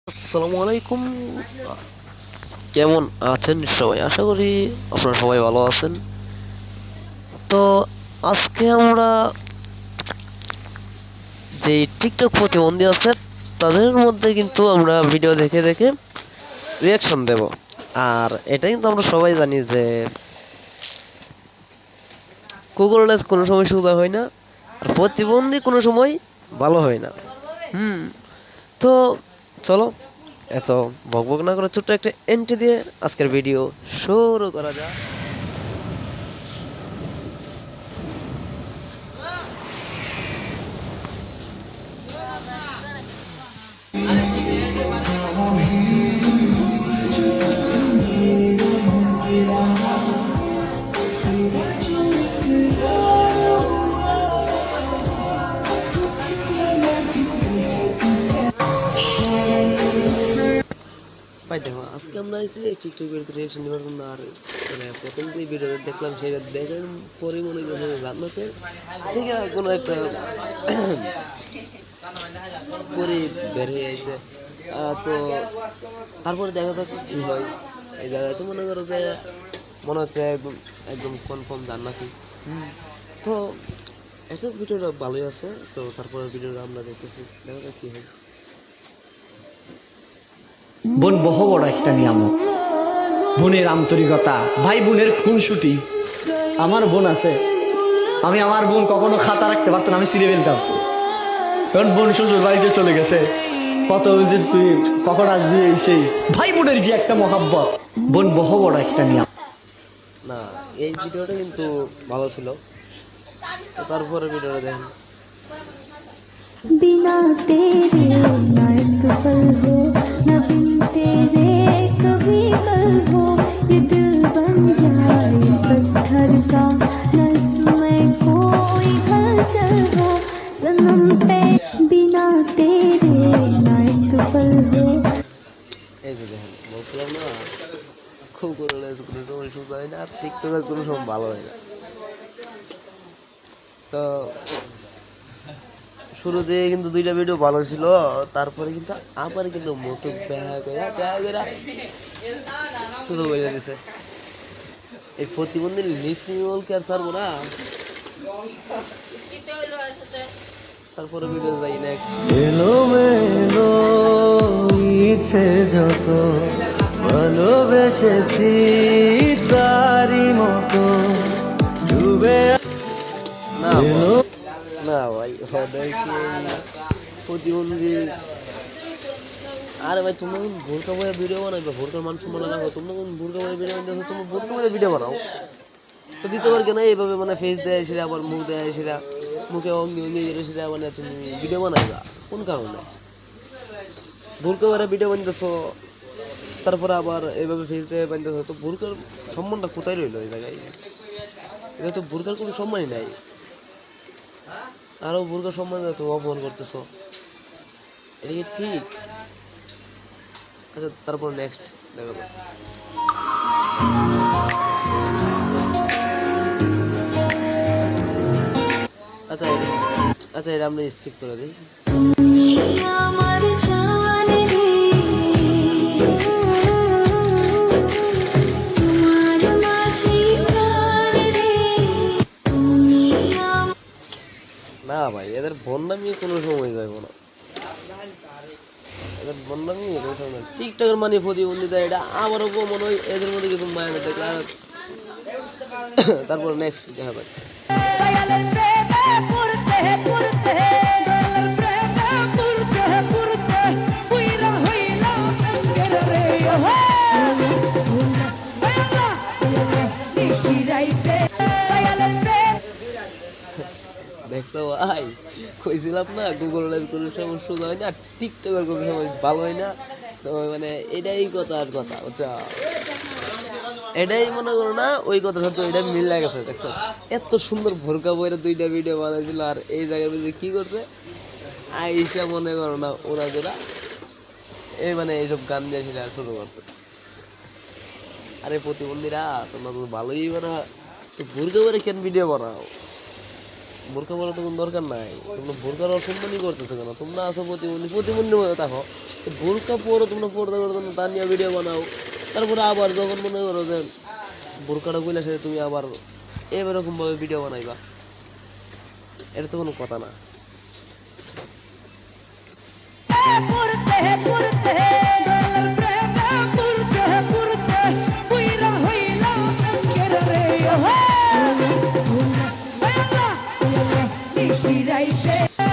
আসসালামু আলাইকুম। কেমন আছেন সবাই? আশা করি আপনারা সবাই ভালো আছেন। তো আজকে আমরা যে টিকটক প্রতিবন্ধী আছে তাদের মধ্যে কিন্তু আমরা ভিডিও দেখে দেখে রিয়াকশন দেব। আর এটা কিন্তু আমরা সবাই জানি যে গুগল লেন্স কোনো সময় সোজা হয় না, আর প্রতিবন্ধী কোনো সময় ভালো হয় না। তো চলো এত বকবক না করে ছোট্ট একটা এন্ট্রি দিয়ে আজকের ভিডিও শুরু করা যাক। ভাই দেখো, আজকে আমরা এসে টিকটক ভিডিওতে রিয়াকশন দেওয়ার জন্য। আর মানে প্রথম যে ভিডিওটা দেখলাম সেটা দেখার পরে মনে করি রান্নাতে দেখে কোনো একটা পরে বের হয়ে আসে। তো তারপরে দেখা যাক কি হয়। এই জায়গায় তো মনে করো যে মনে হচ্ছে একদম একদম কনফার্ম জান্নাতি। তো একটা ভিডিওটা ভালোই আছে। তো তারপরে ভিডিওটা আমরা দেখতেছি, দেখা যাক কি হয়। বোন বহু বড় একটা নিয়ামত, বোনের আন্তরিকতা, ভাই বোনের খুনসুটি। আমার বোন আছে, আমি আমার বোন কখনো খাতা রাখতে পারতাম, আমি ছিঁড়ে ফেলতাম। কারণ বোন শ্বশুর বাড়িতে চলে গেছে, কত যে তুই কখন আসবি, সেই ভাই বোনের যে একটা মহাব্বত, বোন বহু বড় একটা নিয়ামত। না, এই ভিডিওটা কিন্তু ভালো ছিল। তো তারপরে ভিডিওটা দেখেন। बिना तेरे ना एक पल हो, न बिन तेरे कभी कल हो। ये दिल बन जाए पत्थर का, न इसमें कोई हलचल हो। सनम पे बिना तेरे ना एक पल हो। এই যে দেখেন, বলছিলাম না খুব করলে কোনো সময় সুস্থ হয় না, আর টিকটকের কোনো সময় ভালো হয় না। তো শুরুতে কিন্তু দুইটা ভিডিও ভালো ছিল, তারপরে কিন্তু আবার কিন্তু মোটু শুরু করে দিছে। এই প্রতিবন্ধী লিপসিং কি আর ছাড়বো না। তারপরে ভিডিও যাই নেক্সট। এলো মেলো ইচ্ছে যত ভালোবেসেছি তারি মতো ডুবে না না ভাই, ওদেরকে প্রতিবন্ধী। আরে ভাই, তোমরা কোন ভোরকা বয়ে ভিডিও বানাবে? ভোরকার মান সম্মান না হয়, তোমরা কোন ভোরকা বয়ে ভিডিও বানাতে, তোমরা ভোরকা বয়ে ভিডিও বানাও। তো দিতে পার কেন এইভাবে, মানে ফেস দেয় সেটা, আবার মুখ দেয় সেটা, মুখে অঙ্গি অঙ্গি সেটা, মানে তুমি ভিডিও বানাইবা কোন কারণে? ভোরকা বয়ে ভিডিও বানতেছো, তারপরে আবার এইভাবে ফেস দিয়ে বানতেছো। তো ভোরকার সম্মানটা কোথায় রইলো এই জায়গায়? এটা তো ভোরকার কোনো সম্মানই নাই। আরো ভোরকার সম্মান তো অপমান করতেছো, এটা কি ঠিক? আচ্ছা, তারপর নেক্সট দেখো। আচ্ছা আচ্ছা, এটা আমরা স্কিপ করে দিই। আমার জান রে, তোমার মাঝে প্রাণ রে, তুমি না ভাই, এদের বন্যামি কোনো সময় যাইব না। এদের বন্যামি কোনো সময় না। টিকটকের মানে প্রতিবন্ধিতা, এটা আমারও মনে হয় এদের মধ্যে কিছু মায়া না দেখলে। তারপর নেক্সট দেখা যাক। দেখছো ভাই, কইছিলাম না গুগল লেন্স কোনো সময় সোজা হয় না, টিকটকের কোনো সময় ভালো হয় না। তো মানে এটাই কথা, আর কথা বুঝছো, এটাই মনে করো না ওই কথার সাথে এটা মিল গেছে। দেখছো এত সুন্দর ভোরকা বইরা দুইটা ভিডিও বানাইছিল, আর এই জায়গার মধ্যে কি করছে আইসা মনে করো না ওরা যেটা এই মানে এইসব গান দিয়ে সেটা শুরু করছে। আরে প্রতিবন্ধীরা, তোমরা তো ভালোই বানা, তো ভোরকা বইরা কেন ভিডিও বানাও? বোরকা পরা তো কোনো দরকার নাই, তোমরা বোরকার অসম্মানই করতেছো কেন? তোমরা আসো প্রতিবন্ধী হয়ে থাকো, তো বোরকা পরো, তোমরা পর্দা করো না, তা নিয়ে ভিডিও বানাও, তারপরে আবার যখন মনে করো যে বোরকাটা কইলে সে তুমি আবার এরকম ভাবে ভিডিও বানাইবা, এটা তো কোনো কথা না। Right there.